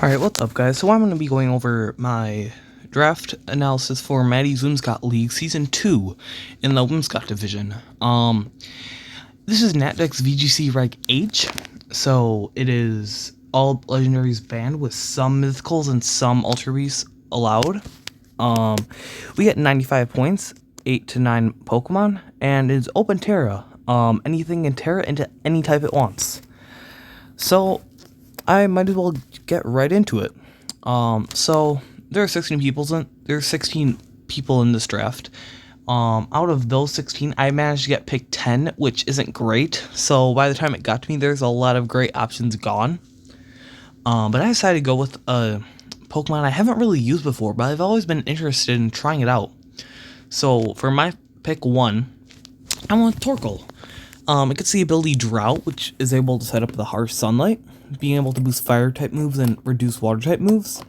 Alright, what's up guys? So I'm going to be going over my draft analysis for Maddie's Whimsicott League Season 2 in the Whimsicott division. This is NatDeck's VGC Rank H, so it is all legendaries banned with some mythicals and some ultra beasts allowed. We get 95 points, 8 to 9 Pokemon, and it's open Terra. Anything can Terra into any type it wants. So I might as well get right into it. So there are 16 people in this draft. Out of those 16, I managed to get picked 10, which isn't great. So by the time it got to me, there's a lot of great options gone. But I decided to go with a Pokemon I haven't really used before, but I've always been interested in trying it out. So for my pick 1, I went with Torkoal. It gets the ability Drought, which is able to set up the harsh sunlight, being able to boost fire type moves and reduce water type moves.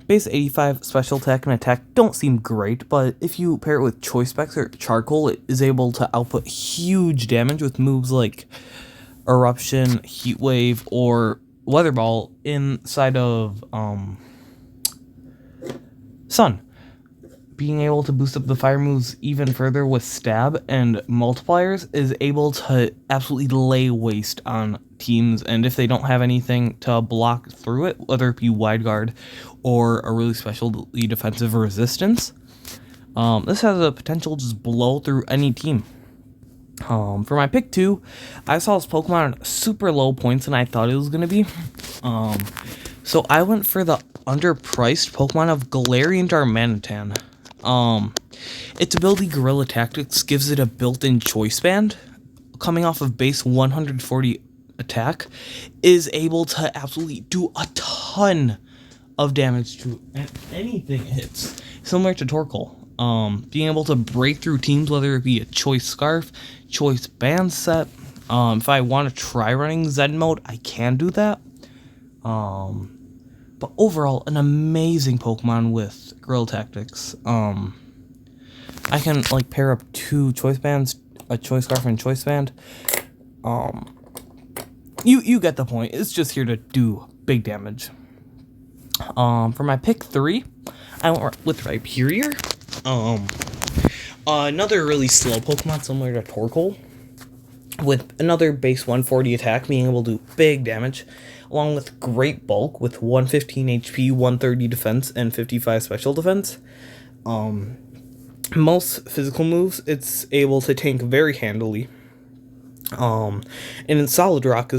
Base 85 special attack and attack don't seem great, but if you pair it with Choice Specs or Charcoal, it is able to output huge damage with moves like Eruption, Heat Wave, or Weather Ball inside of Sun. Being able to boost up the fire moves even further with Stab and multipliers is able to absolutely lay waste on teams, and if they don't have anything to block through it, whether it be Wide Guard or a really specially defensive resistance, this has a potential to just blow through any team. For my pick 2, I saw this Pokemon at super low points than I thought it was going to be. So I went for the underpriced Pokemon of Galarian Darmanitan. Its ability Guerrilla Tactics gives it a built-in choice band. Coming off of base 140 attack, is able to absolutely do a ton of damage to anything it hits, similar to Torkoal. Being able to break through teams, whether it be a choice scarf, choice band set. If I want to try running Zen mode, I can do that. But overall, an amazing Pokemon with Guerrilla Tactics. I can pair up 2 choice bands, a choice scarf and choice band. You get the point. It's just here to do big damage. For my pick 3, I went with Rhyperior. Another really slow Pokemon similar to Torkoal, with another base 140 attack, being able to do big damage, along with great bulk with 115 HP, 130 defense, and 55 special defense. Most physical moves, it's able to tank very handily. And in Solid Rock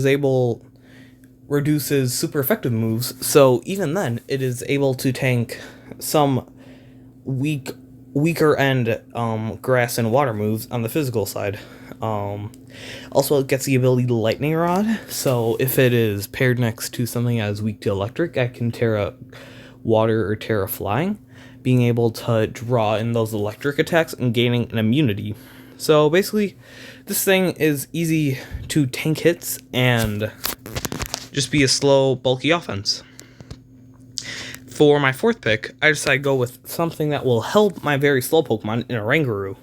reduces super effective moves, so even then, it is able to tank some weaker end grass and water moves on the physical side. Also, it gets the ability to Lightning Rod, so if it is paired next to something as weak to electric, I can Terra Water or Terra Flying, being able to draw in those electric attacks and gaining an immunity. So basically, this thing is easy to tank hits and just be a slow, bulky offense. For my 4th pick, I decided to go with something that will help my very slow Pokemon in Oranguru.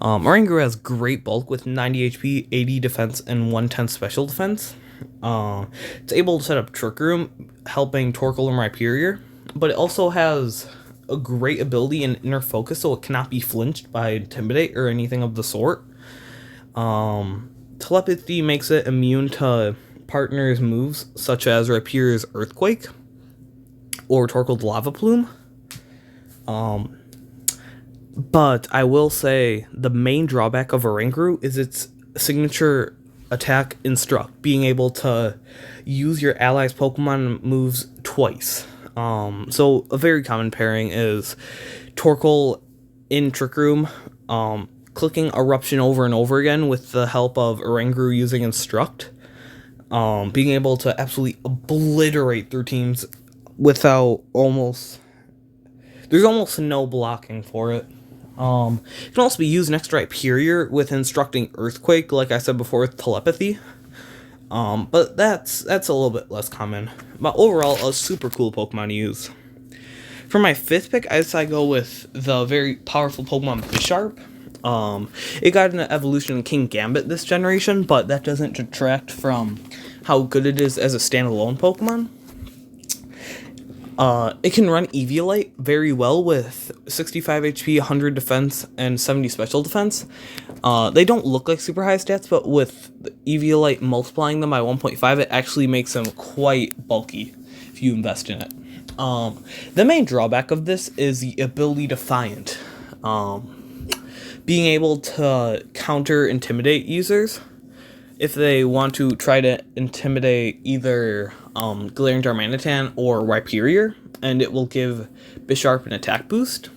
Oranguru has great bulk with 90 HP, 80 defense, and 110 special defense. It's able to set up Trick Room, helping Torkoal and Rhyperior, but it also has a great ability in Inner Focus, so it cannot be flinched by Intimidate or anything of the sort. Telepathy makes it immune to partners' moves, such as Rhyperior's Earthquake or Torkoal's Lava Plume. But I will say the main drawback of Oranguru is its signature attack Instruct, being able to use your allies' Pokemon moves twice. So a very common pairing is Torkoal in Trick Room, clicking Eruption over and over again with the help of Oranguru using Instruct, being able to absolutely obliterate through teams without there's almost no blocking for it. It can also be used next to Rhyperior with Instructing Earthquake, like I said before, with Telepathy. But that's a little bit less common. But overall, a super cool Pokemon to use. For my 5th pick, I decided to go with the very powerful Pokemon Bisharp. It got an evolution in King Gambit this generation, but that doesn't detract from how good it is as a standalone Pokemon. It can run Eviolite very well with 65 HP, 100 defense, and 70 special defense. They don't look like super high stats, but with Eviolite multiplying them by 1.5, it actually makes them quite bulky if you invest in it. The main drawback of this is the ability Defiant. Being able to intimidate users if they want to try to intimidate either Glaring Darmanitan or Rhyperior, and it will give Bisharp an attack boost.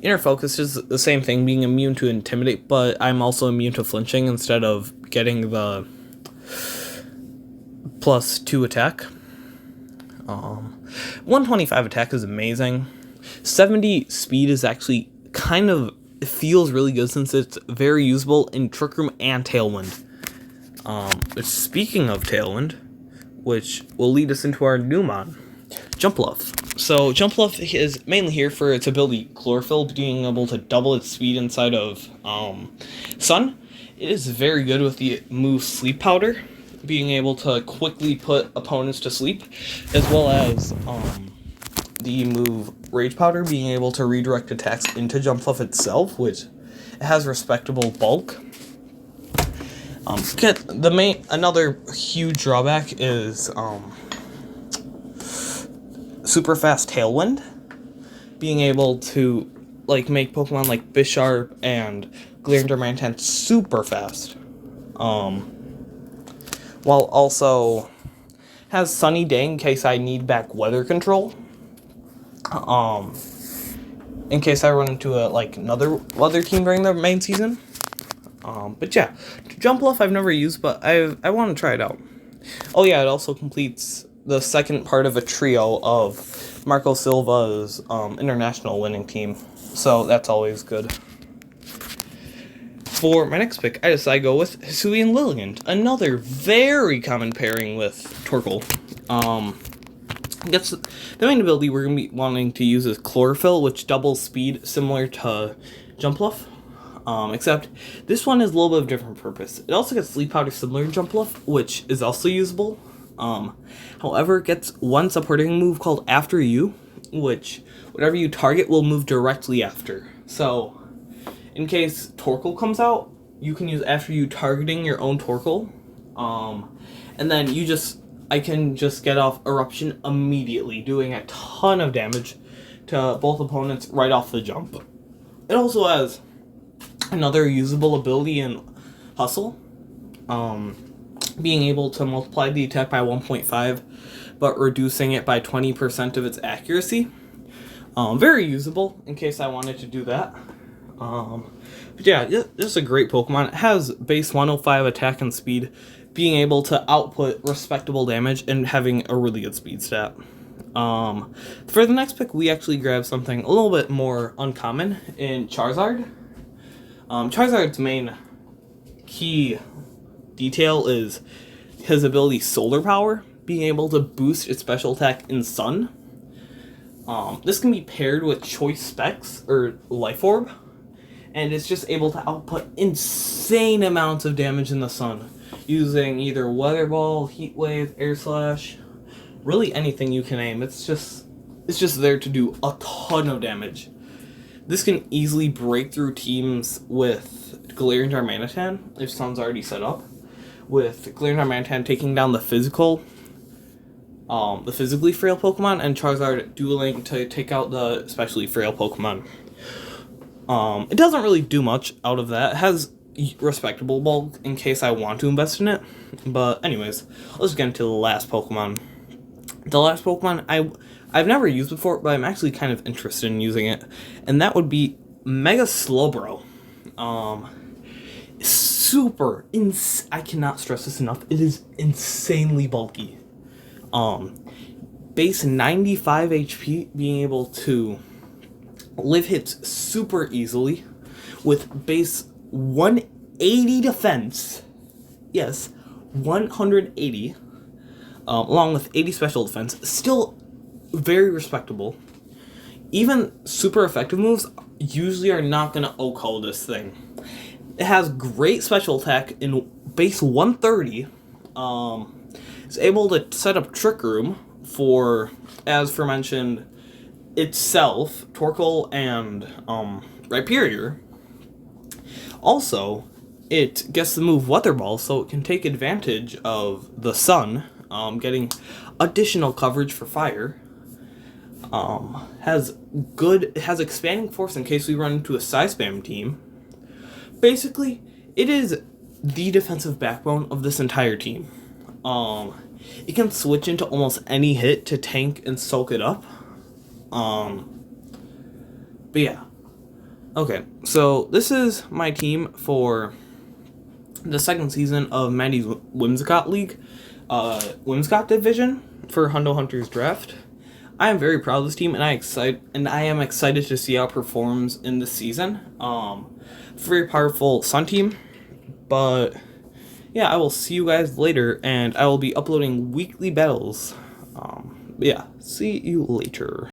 Inner Focus is the same thing, being immune to Intimidate, but I'm also immune to flinching instead of getting the +2 attack. 125 attack is amazing. 70 speed is actually it feels really good since it's very usable in Trick Room and Tailwind. Speaking of Tailwind, which will lead us into our new mon, Jumpluff. So Jumpluff is mainly here for its ability Chlorophyll, being able to double its speed inside of Sun. It is very good with the move Sleep Powder, being able to quickly put opponents to sleep, as well as the move Rage Powder, being able to redirect attacks into Jumpluff itself, which has respectable bulk. Another huge drawback is super fast Tailwind, being able to make Pokemon like Bisharp and Glaring Darmanitan super fast, while also has Sunny Day in case I need back weather control, in case I run into another weather team during the main season. But yeah, Jumpluff I've never used, but I want to try it out. Oh yeah, it also completes the second part of a trio of Marco Silva's international winning team, so that's always good. For my next pick, I decided to go with Hisuian Lilligant, another very common pairing with Torkoal. The main ability we're going to be wanting to use is Chlorophyll, which doubles speed similar to Jumpluff. Except this one is a little bit of a different purpose. It also gets Sleep Powder similar to Jumpluff, which is also usable. However, it gets one supporting move called After You, which whatever you target will move directly after. So, in case Torkoal comes out, you can use After You targeting your own Torkoal. And then I can just get off Eruption immediately, doing a ton of damage to both opponents right off the jump. It also has another usable ability in Hustle, being able to multiply the attack by 1.5, but reducing it by 20% of its accuracy. Very usable in case I wanted to do that. But yeah, this is a great Pokemon. It has base 105 attack and speed, being able to output respectable damage and having a really good speed stat. For the next pick, we actually grabbed something a little bit more uncommon in Charizard. Charizard's main key detail is his ability Solar Power, being able to boost its special attack in Sun. This can be paired with Choice Specs or Life Orb, and it's just able to output insane amounts of damage in the Sun, using either Weather Ball, Heat Wave, Air Slash, really anything you can aim. It's just there to do a ton of damage. This can easily break through teams with Glaring Darmanitan if Sun's already set up, with Glaring Darmanitan taking down the physically frail Pokemon, and Charizard dueling to take out the especially frail Pokemon. It doesn't really do much out of that. It has respectable bulk in case I want to invest in it. But anyways, let's get into the last Pokemon. The last Pokemon I've never used before, but I'm actually kind of interested in using it, and that would be Mega Slowbro. I cannot stress this enough. It is insanely bulky. Base 95 HP, being able to live hits super easily, with base 180 defense. Yes, 180. Along with 80 special defense. Still very respectable. even super effective moves usually are not going to OHKO this thing. It has great special attack in base 130. It's able to set up Trick Room for, as aforementioned, itself, Torkoal, and Rhyperior. Also, it gets the move Weather Ball, so it can take advantage of the sun, getting additional coverage for fire. Has expanding force in case we run into a Psy Spam team. Basically, it is the defensive backbone of this entire team. It can switch into almost any hit to tank and soak it up. But yeah. Okay, so this is my team for the second season of Maddie's Whimsicott League, Whimsicott Division for Hundo Hunters Draft. I am very proud of this team, and I am excited to see how it performs in this season. Very powerful Sun team, but yeah, I will see you guys later, and I will be uploading weekly battles. Yeah, see you later.